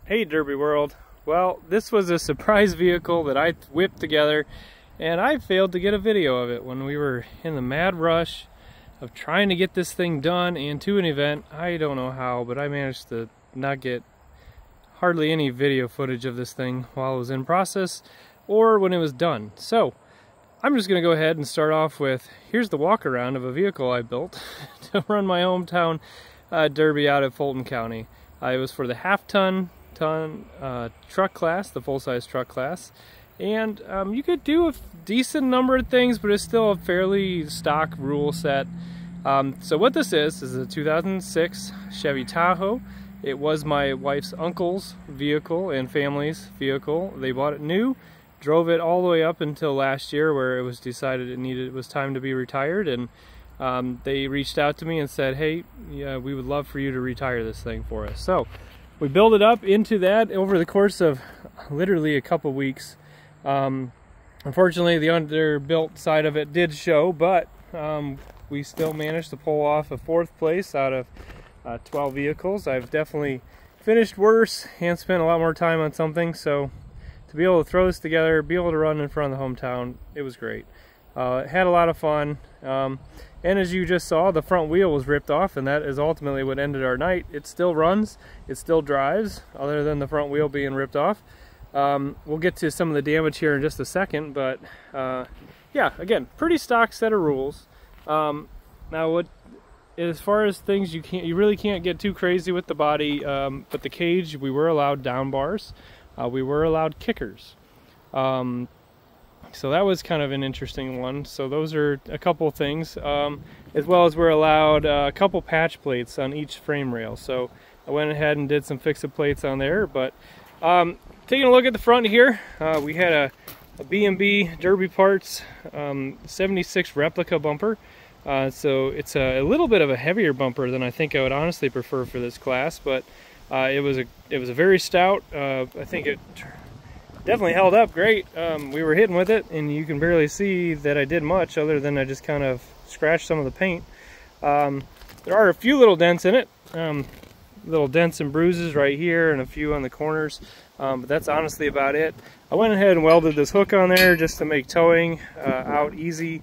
Hey Derby World. Well, this was a surprise vehicle that I whipped together, and I failed to get a video of it when we were in the mad rush of trying to get this thing done and to an event. I don't know how, but I managed to not get hardly any video footage of this thing while it was in process or when it was done. So I'm just going to go ahead and start off with, here's the walk around of a vehicle I built to run my hometown derby out at Fulton County. It was for the half-ton truck class, the full-size truck class, and you could do a decent number of things, but it's still a fairly stock rule set. So what this is a 2006 Chevy Tahoe. It was my wife's uncle's vehicle and family's vehicle. They bought it new, drove it all the way up until last year, where it was decided it was time to be retired, and they reached out to me and said, hey, yeah, we would love for you to retire this thing for us. So we built it up into that over the course of literally a couple weeks. Unfortunately, the underbuilt side of it did show, but we still managed to pull off a 4th place out of 12 vehicles. I've definitely finished worse and spent a lot more time on something, so to be able to throw this together, be able to run in front of the hometown, it was great. Had a lot of fun, and as you just saw, the front wheel was ripped off, and that is ultimately what ended our night. It still runs, it still drives, other than the front wheel being ripped off. We'll get to some of the damage here in just a second, but yeah, again, pretty stock set of rules. Now, as far as things, you really can't get too crazy with the body, but the cage, we were allowed down bars, we were allowed kickers. So that was kind of an interesting one. So those are a couple things, as well as we're allowed a couple patch plates on each frame rail. So I went ahead and did some fix-it plates on there. But taking a look at the front here, we had a B&B Derby Parts 76 replica bumper. So it's a little bit of a heavier bumper than I think I would honestly prefer for this class, but it was a very stout. I think it definitely held up great. We were hitting with it, and you can barely see that I did much other than I just kind of scratched some of the paint. There are a few little dents in it, little dents and bruises right here and a few on the corners, but that's honestly about it. I went ahead and welded this hook on there just to make towing out easy.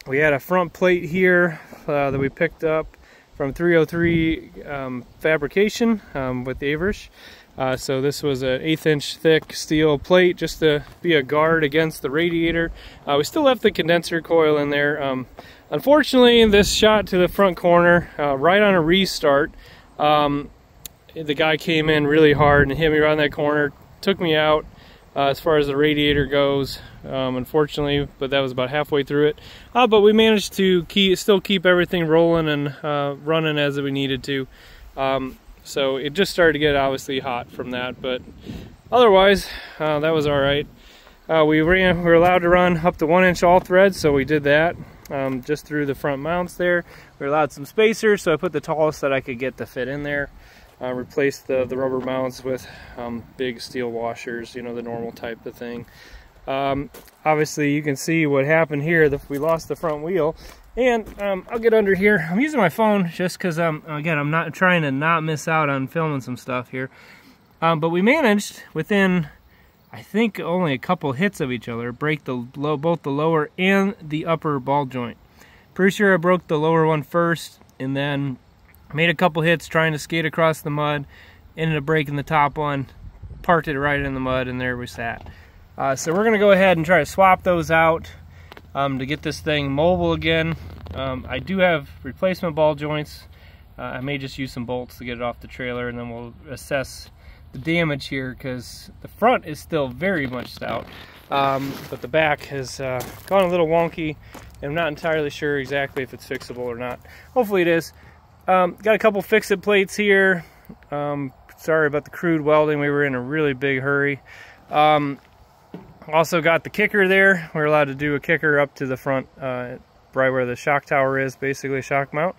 We had a front plate here that we picked up from 303 Fabrication with Averish. So this was an 1/8 inch thick steel plate just to be a guard against the radiator. We still left the condenser coil in there. Unfortunately, this shot to the front corner, right on a restart, the guy came in really hard and hit me right on that corner, took me out as far as the radiator goes, unfortunately, but that was about halfway through it. But we managed to still keep everything rolling and running as we needed to. So it just started to get obviously hot from that, but otherwise that was all right. We were allowed to run up to 1 inch all threads, so we did that just through the front mounts there. We were allowed some spacers, so I put the tallest that I could get to fit in there. Replaced the rubber mounts with big steel washers, you know, the normal type of thing. Obviously you can see what happened here. We lost the front wheel. And I'll get under here. I'm using my phone just because again, I'm not trying to not miss out on filming some stuff here. But we managed, within I think only a couple hits of each other, break both the lower and the upper ball joint. Pretty sure I broke the lower one first, and then made a couple hits trying to skate across the mud. Ended up breaking the top one, parked it right in the mud, and there we sat. So we're gonna go ahead and try to swap those out. To get this thing mobile again. I do have replacement ball joints. I may just use some bolts to get it off the trailer, and then we'll assess the damage here, because the front is still very much stout, but the back has gone a little wonky, and I'm not entirely sure exactly if it's fixable or not. Hopefully it is. Got a couple fix-it plates here. Sorry about the crude welding, we were in a really big hurry. Also got the kicker there. We're allowed to do a kicker up to the front, right where the shock tower is, basically shock mount.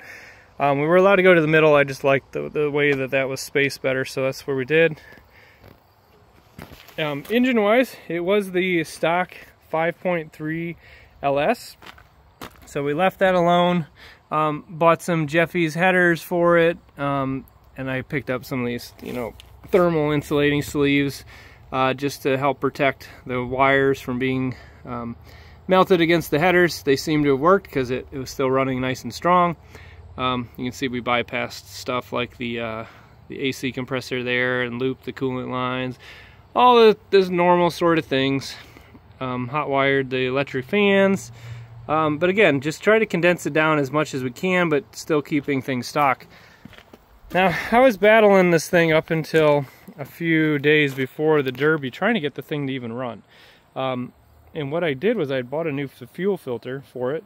We were allowed to go to the middle. I just liked the way that was spaced better, so that's where we did. Engine wise, it was the stock 5.3 LS, so we left that alone. Bought some Jeffy's headers for it. and I picked up some of these, you know, thermal insulating sleeves just to help protect the wires from being melted against the headers. They seem to have worked because it was still running nice and strong. You can see we bypassed stuff like the AC compressor there and looped the coolant lines, all those normal sort of things. Hot wired the electric fans, but again, just try to condense it down as much as we can, but still keeping things stock. Now, I was battling this thing up until a few days before the Derby, trying to get the thing to even run. And what I did was I bought a new fuel filter for it.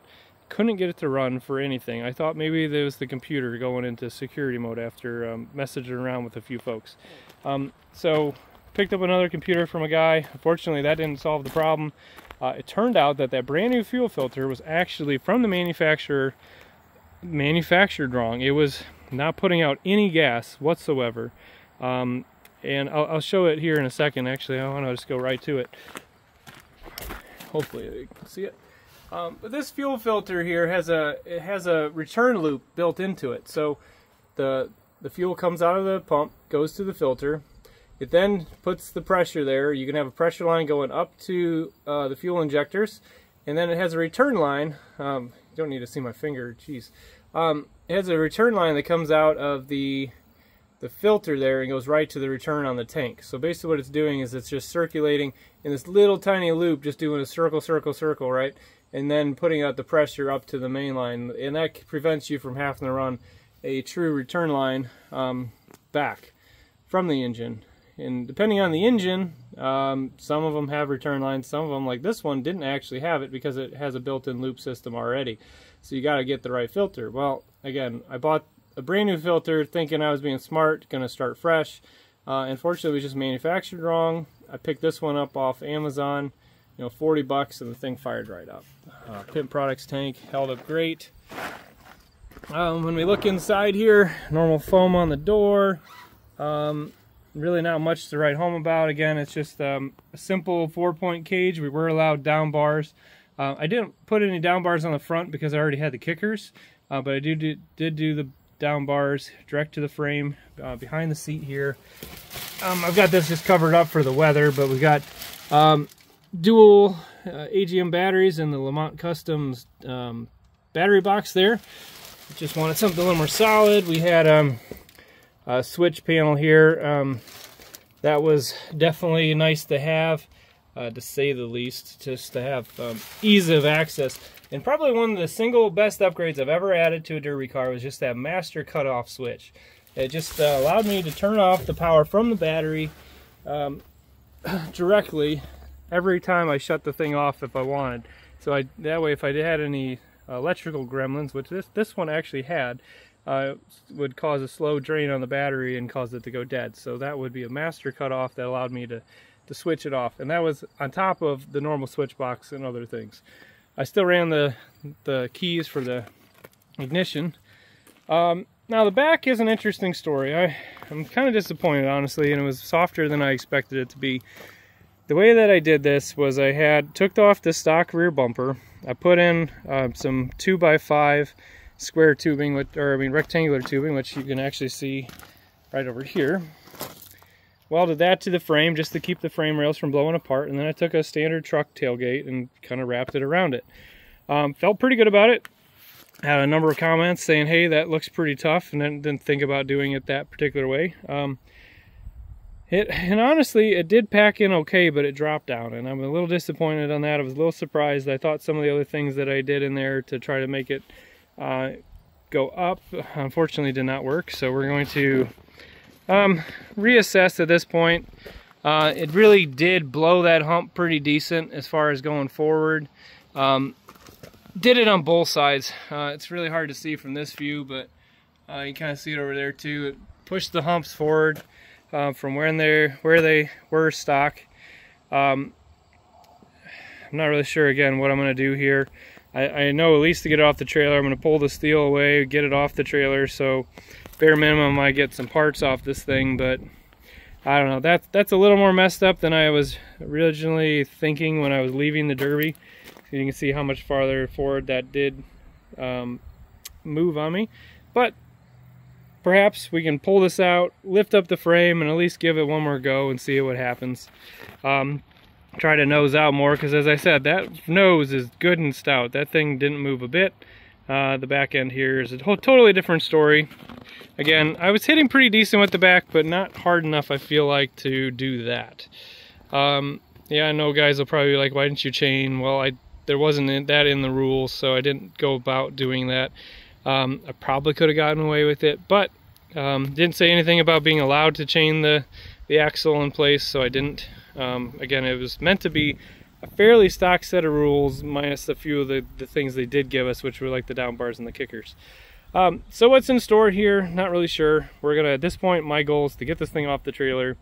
Couldn't get it to run for anything. I thought maybe there was the computer going into security mode after messaging around with a few folks. So picked up another computer from a guy. Unfortunately, that didn't solve the problem. It turned out that that brand new fuel filter was actually from the manufacturer, manufactured wrong. It was not putting out any gas whatsoever. And I'll show it here in a second. Actually, I want to just go right to it. Hopefully you can see it. But this fuel filter here has a return loop built into it. So the fuel comes out of the pump, goes to the filter. It then puts the pressure there. You can have a pressure line going up to the fuel injectors, and then it has a return line. You don't need to see my finger, jeez. It has a return line that comes out of the filter there and goes right to the return on the tank. So basically what it's doing is it's just circulating in this little tiny loop, just doing a circle, circle, circle, right? And then putting out the pressure up to the main line. And that prevents you from having to run a true return line back from the engine. And depending on the engine, some of them have return lines, some of them, like this one, didn't actually have it because it has a built-in loop system already. So you got to get the right filter. Well, again, I bought a brand new filter thinking I was being smart, going to start fresh. Unfortunately, it was just manufactured wrong. I picked this one up off Amazon, you know, 40 bucks, and the thing fired right up. Pimp Products tank held up great. When we look inside here, normal foam on the door. Really not much to write home about. Again, it's just a simple 4-point cage. We were allowed down bars. I didn't put any down bars on the front because I already had the kickers, but I did do the down bars direct to the frame behind the seat here. I've got this just covered up for the weather, but we got dual AGM batteries in the Lamont Customs battery box there. Just wanted something a little more solid. We had a switch panel here. That was definitely nice to have, to say the least, just to have ease of access. And probably one of the single best upgrades I've ever added to a Derby car was just that master cutoff switch. It just allowed me to turn off the power from the battery directly every time I shut the thing off if I wanted. So that way, if I had any electrical gremlins, which this one actually had, would cause a slow drain on the battery and cause it to go dead. So that would be a master cutoff that allowed me to switch it off. And that was on top of the normal switch box and other things. I still ran the keys for the ignition. Now the back is an interesting story. I'm kind of disappointed, honestly, and it was softer than I expected it to be. The way that I did this was I took off the stock rear bumper. I put in some 2x5 square tubing, rectangular tubing, which you can actually see right over here. Welded that to the frame just to keep the frame rails from blowing apart, and then I took a standard truck tailgate and kind of wrapped it around it. Felt pretty good about it. Had a number of comments saying, hey, that looks pretty tough, and then didn't think about doing it that particular way. And honestly, it did pack in okay, but it dropped down, and I'm a little disappointed on that. I was a little surprised. I thought some of the other things that I did in there to try to make it go up, unfortunately did not work. So we're going to reassess at this point. It really did blow that hump pretty decent as far as going forward. Did it on both sides. It's really hard to see from this view, but you kind of see it over there too. It pushed the humps forward from where they were stock. I'm not really sure again what I'm going to do here. I know at least to get it off the trailer, I'm going to pull the steel away, get it off the trailer, so bare minimum I get some parts off this thing, but I don't know. That's a little more messed up than I was originally thinking when I was leaving the Derby. So you can see how much farther forward that did move on me. But perhaps we can pull this out, lift up the frame, and at least give it one more go and see what happens. Try to nose out more, because as I said, that nose is good and stout. That thing didn't move a bit. The back end here is a totally different story. Again, I was hitting pretty decent with the back, but not hard enough, I feel like, to do that. Yeah, I know guys will probably be like, why didn't you chain? Well, there wasn't that in the rules, so I didn't go about doing that. I probably could have gotten away with it, but didn't say anything about being allowed to chain the axle in place, so I didn't. Again, it was meant to be a fairly stock set of rules, minus a few of the things they did give us, which were like the down bars and the kickers. So what's in store here, not really sure. We're gonna, at this point, my goal is to get this thing off the trailer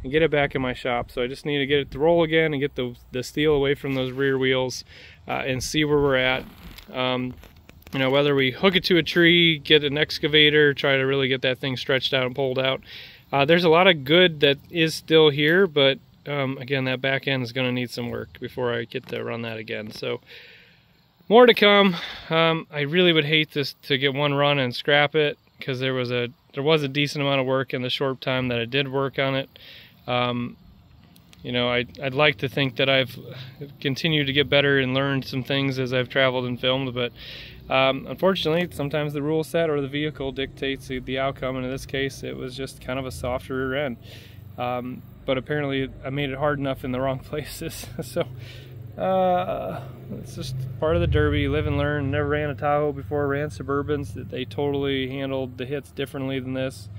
and get it back in my shop. So I just need to get it to roll again and get the steel away from those rear wheels and see where we're at. You know, whether we hook it to a tree, get an excavator, try to really get that thing stretched out and pulled out. There's a lot of good that is still here, but again, that back end is going to need some work before I get to run that again. So more to come. I really would hate this to get one run and scrap it, because there was a decent amount of work in the short time that I did work on it. You know, I'd like to think that I've continued to get better and learned some things as I've traveled and filmed, but unfortunately, sometimes the rule set or the vehicle dictates the outcome, and in this case, it was just kind of a soft rear end. But apparently, I made it hard enough in the wrong places. So, it's just part of the Derby, live and learn. Never ran a Tahoe before, ran Suburbans. They totally handled the hits differently than this.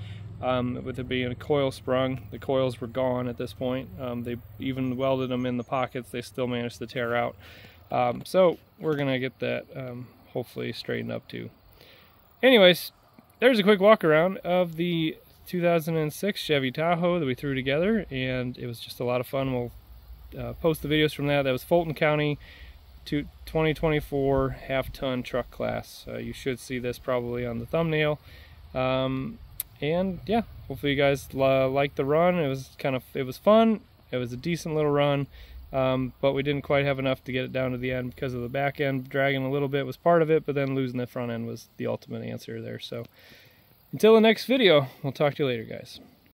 With it being a coil sprung, the coils were gone at this point. They even welded them in the pockets, they still managed to tear out. So we're gonna get that hopefully straightened up too. Anyways, there's a quick walk around of the 2006 Chevy Tahoe that we threw together, and it was just a lot of fun. We'll post the videos from that. That was Fulton County 2024 half-ton truck class. You should see this probably on the thumbnail. And yeah, hopefully you guys liked the run. It was fun. It was a decent little run, but we didn't quite have enough to get it down to the end because of the back end dragging a little bit was part of it, but then losing the front end was the ultimate answer there. So until the next video, we'll talk to you later, guys.